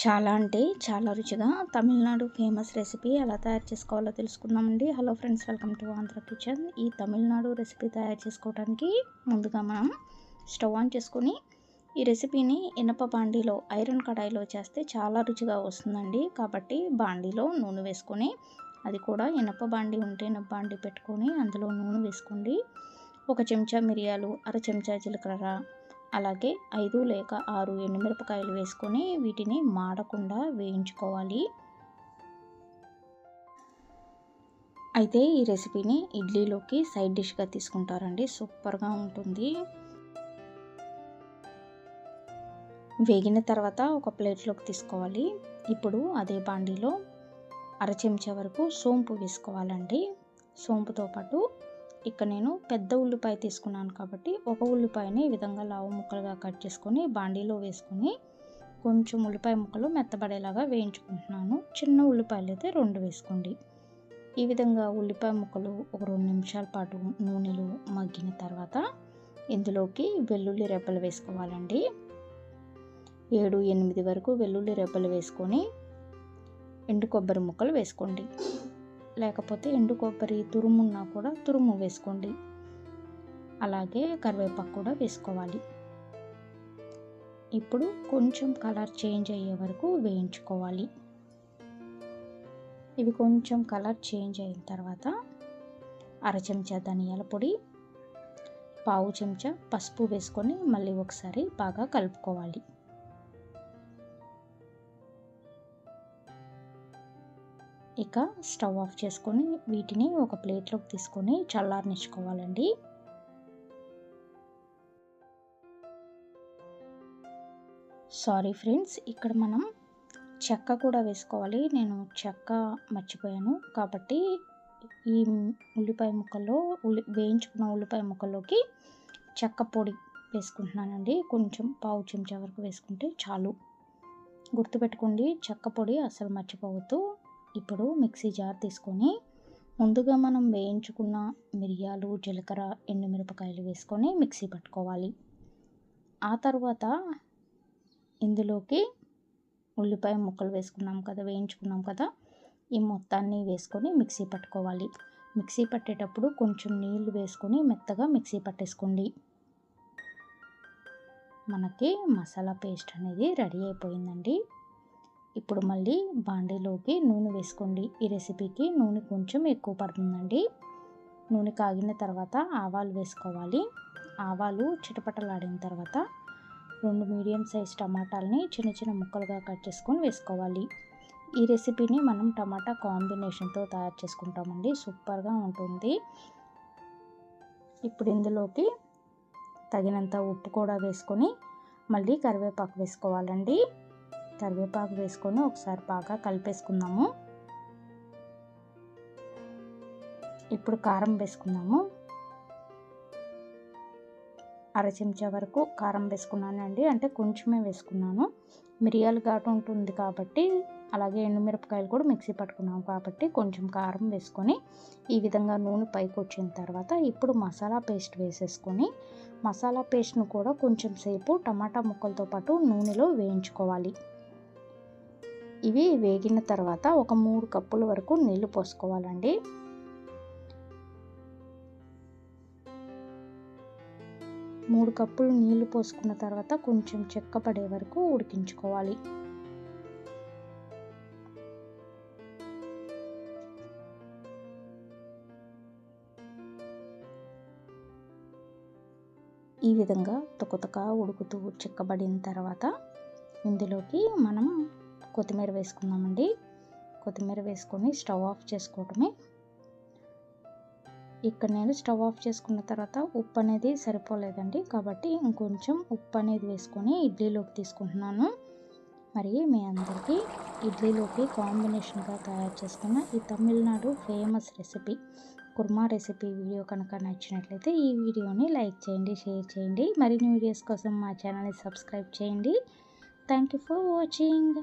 చాలా అంటే చాలా రుచిగా తమిళనాడు ఫేమస్ రెసిపీ ఎలా తయారు చేసుకోవాలో తెలుసుకుందామండి. Hello friends, welcome to Andhra kitchen. ఈ తమిళనాడు రెసిపీ తయారు చేసుకోవడానికి ముందుగా మనం స్టవ్ ఆన్ చేసుకొని ఈ రెసిపీని ఇనప బాండీలో ఐరన్ కడాయిలో చేస్తే చాలా రుచిగా వస్తుందండి. కాబట్టి బాండీలో నూనె వేసుకొని, అది కూడా ఇనప బాండీ ఉంటే ఇనప బాండీ పెట్టుకొని అందులో నూనె వేసుకోండి. 1 చెంచా మిరియాలు, అర చెంచా జీలకర్ర, అలాగే 5 లేక 6 ఎండుమిరపకాయలు వేసుకొని వీటిని మాడకుండా వేయించుకోవాలి. అయితే ఈ రెసిపీని ఇడ్లీలోకి సైడ్ డిష్గా తీసుకుంటారండి, సూపర్గా ఉంటుంది. వేగిన తర్వాత ఒక ప్లేట్లోకి తీసుకోవాలి. ఇప్పుడు అదే బాండీలో అర చెంచా వరకు సోంపు వేసుకోవాలండి. సోంపుతో పాటు ఇక్కడ నేను పెద్ద ఉల్లిపాయ తీసుకున్నాను కాబట్టి ఒక ఉల్లిపాయని ఈ విధంగా లావు ముక్కలుగా కట్ చేసుకొని బాండీలో వేసుకొని కొంచెం ఉల్లిపాయ ముక్కలు మెత్తబడేలాగా వేయించుకుంటున్నాను. చిన్న ఉల్లిపాయలు అయితే 2 వేసుకోండి. ఈ విధంగా ఉల్లిపాయ ముక్కలు ఒక 2 నిమిషాల పాటు నూనెలో మగ్గిన తర్వాత ఇందులోకి వెల్లుల్లి రెబ్బలు వేసుకోవాలండి. 7-8 వరకు వెల్లుల్లి రెబ్బలు వేసుకొని ఎండు కొబ్బరి ముక్కలు వేసుకోండి. లేకపోతే ఎండు కొబ్బరి తురుమున్నా కూడా తురుము వేసుకోండి. అలాగే కరివేపాకు కూడా వేసుకోవాలి. ఇప్పుడు కొంచెం కలర్ చేంజ్ అయ్యే వరకు వేయించుకోవాలి. ఇవి కొంచెం కలర్ చేంజ్ అయిన తర్వాత అర చెంచా ధనియాల పొడి, పావు చెంచా పసుపు వేసుకొని మళ్ళీ ఒకసారి బాగా కలుపుకోవాలి. ఇక స్టవ్ ఆఫ్ చేసుకొని వీటిని ఒక ప్లేట్లోకి తీసుకొని చల్లారనిచ్చుకోవాలండి. సారీ ఫ్రెండ్స్, ఇక్కడ మనం చెక్క కూడా వేసుకోవాలి. నేను చెక్క మర్చిపోయాను కాబట్టి ఈ ఉల్లిపాయ ముక్కల్లో వేయించుకున్న ఉల్లిపాయ ముక్కల్లోకి చెక్క పొడి వేసుకుంటున్నానండి. కొంచెం పావు చెంచా వరకు వేసుకుంటే చాలు. గుర్తుపెట్టుకోండి, చెక్క పొడి అసలు మర్చిపోవద్దు. ఇప్పుడు మిక్సీ జార్ తీసుకొని ముందుగా మనం వేయించుకున్న మిరియాలు, జీలకర్ర, ఎండుమిరపకాయలు వేసుకొని మిక్సీ పట్టుకోవాలి. ఆ తర్వాత ఇందులోకి ఉల్లిపాయ ముక్కలు వేసుకున్నాం కదా, వేయించుకున్నాం కదా, ఈ మొత్తాన్ని వేసుకొని మిక్సీ పట్టుకోవాలి. మిక్సీ పట్టేటప్పుడు కొంచెం నీళ్లు వేసుకొని మెత్తగా మిక్సీ పట్టేసుకోండి. మనకి మసాలా పేస్ట్ అనేది రెడీ అయిపోయిందండి. ఇప్పుడు మళ్ళీ బాండీలోకి నూనె వేసుకోండి. ఈ రెసిపీకి నూనె కొంచెం ఎక్కువ పడుతుందండి. నూనె కాగిన తర్వాత ఆవాలు వేసుకోవాలి. ఆవాలు చిటపటలాడిన తర్వాత 2 మీడియం సైజ్ టమాటాలని చిన్న చిన్న ముక్కలుగా కట్ చేసుకొని వేసుకోవాలి. ఈ రెసిపీని మనం టమాటా కాంబినేషన్తో తయారు చేసుకుంటామండి, సూపర్గా ఉంటుంది. ఇప్పుడు ఇందులోకి తగినంత ఉప్పు కూడా వేసుకొని మళ్ళీ కరివేపాకు వేసుకోవాలండి. కరివేపాకు వేసుకొని ఒకసారి బాగా కలిపేసుకుందాము. ఇప్పుడు కారం వేసుకుందాము. అర చెంచా వరకు కారం వేసుకున్నానండి, అంటే కొంచెమే వేసుకున్నాను. మిరియాలు ఘాటు ఉంటుంది కాబట్టి, అలాగే ఎండుమిరపకాయలు కూడా మిక్సీ పట్టుకున్నాం కాబట్టి కొంచెం కారం వేసుకొని ఈ విధంగా నూనె పైకి వచ్చిన తర్వాత ఇప్పుడు మసాలా పేస్ట్ వేసేసుకొని మసాలా పేస్ట్ను కూడా కొంచెం సేపు టమాటా ముక్కలతో పాటు నూనెలో వేయించుకోవాలి. ఇవి వేగిన తర్వాత ఒక 3 కప్పుల వరకు నీళ్లు పోసుకోవాలండి. మూడు కప్పులు నీళ్లు పోసుకున్న తర్వాత కొంచెం చెక్కపడే వరకు ఉడికించుకోవాలి. ఈ విధంగా తొక్కతొక్క ఉడుకుతూ చిక్కబడిన తర్వాత ఇందులోకి మనం కొత్తిమీర వేసుకుందామండి. కొత్తిమీర వేసుకొని స్టవ్ ఆఫ్ చేసుకోవటమే. ఇక్కడ నేను స్టవ్ ఆఫ్ చేసుకున్న తర్వాత ఉప్పు అనేది సరిపోలేదండి, కాబట్టి ఇంకొంచెం ఉప్పు అనేది వేసుకొని ఇడ్లీలోకి తీసుకుంటున్నాను. మరి మీ అందరికీ ఇడ్లీలోకి కాంబినేషన్గా తయారు చేసుకున్న ఈ Tamil Nadu famous recipe kurma recipe video కనుక నచ్చినట్లయితే ఈ వీడియోని లైక్ చేయండి, షేర్ చేయండి. మరిన్ని వీడియోస్ కోసం మా ఛానల్ని సబ్స్క్రైబ్ చేయండి. Thank you for watching.